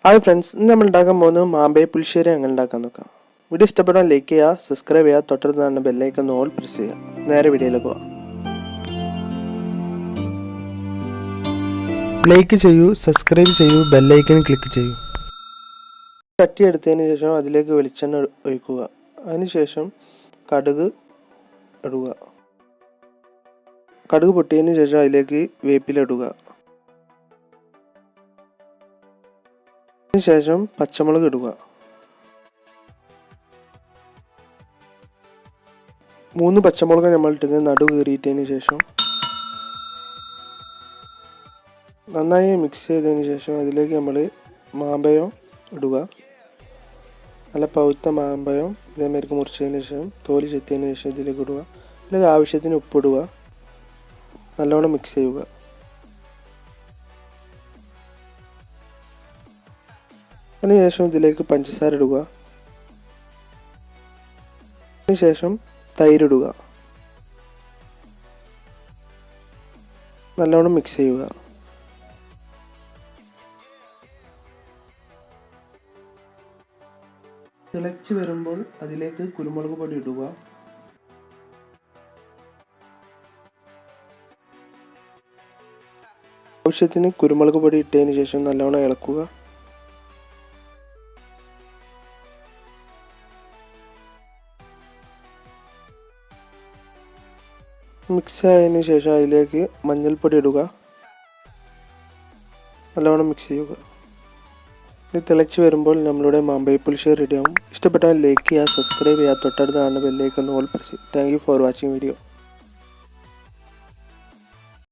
Hi friends, നമ്മൾ ഉണ്ടാക്കാൻ പോകുന്നത് മാമ്പഴ പുളിശ്ശേരി എങ്ങനെ ഉണ്ടാക്കാൻ നോക്കാം. വീഡിയോ ഇഷ്ടപ്പെട്ടാൽ ലൈക്ക് ചെയ്യുക, സബ്സ്ക്രൈബ് ചെയ്യുക, തൊട്ടടുത്ത് ബെൽ ഐക്കൺ ഓൾ പ്രസ് ചെയ്യുക. നേരെ വീഡിയോയിലേക്ക് പോകാം. ലൈക്ക് ചെയ്യൂ, സബ്സ്ക്രൈബ് ചെയ്യൂ, ബെൽ ഐക്കൺ ക്ലിക്ക് ചെയ്യൂ. ചട്ടി എടുത്തതിന് ശേഷം അതിലേക്ക് വെളിച്ചെണ്ണ ഒഴിക്കുക. അതിനുശേഷം കടുക് ഇടുക. കടുക് പൊട്ടിയതിന് ശേഷം അതിലേക്ക് വേപ്പില ഇടുക. ശേഷം പച്ചമുളക് ഇടുക. 3 പച്ചമുളക് നമ്മൾ ഇട്ടത് നടു കീറിയിട്ടതിന് ശേഷം നന്നായി മിക്സ് ചെയ്തതിന് ശേഷം അതിലേക്ക് നമ്മൾ മാമ്പഴം ഇടുക. നല്ല പഴുത്ത മാമ്പഴം ഇതേമാതിരി മുറിച്ചതിന് ശേഷം തോല് ചെത്തിയതിന് ശേഷം ഇതിലേക്ക് ഇടുക. ഇതിലേക്ക് ആവശ്യത്തിന് ഉപ്പിടുക. നല്ലോണം മിക്സ് ചെയ്യുക. അതിനുശേഷം ഇതിലേക്ക് പഞ്ചസാര ഇടുക. അതിനുശേഷം തൈരിടുക. നല്ലോണം മിക്സ് ചെയ്യുക. തിളച്ച് വരുമ്പോൾ അതിലേക്ക് കുരുമുളക് പൊടി ഇടുക. ആവശ്യത്തിന് കുരുമുളക് പൊടി ഇട്ടതിന് ശേഷം നല്ലോണം ഇളക്കുക. മിക്സ് ആയതിനു ശേഷം അതിലേക്ക് മഞ്ഞൾപ്പൊടി ഇടുക. നല്ലോണം മിക്സ് ചെയ്യുക. ഇത് തിളച്ച് വരുമ്പോൾ നമ്മളുടെ മാമ്പഴ പുളിശ്ശേരി റെഡിയാവും. ഇഷ്ടപ്പെട്ടാൽ ലൈക്ക് ചെയ്യുക, സബ്സ്ക്രൈബ് ചെയ്യുക, തൊട്ടടുത്ത് ബെൽ ഐക്കൺ ഓൾ പ്രസ് ചെയ്യുക. Thank you for watching video.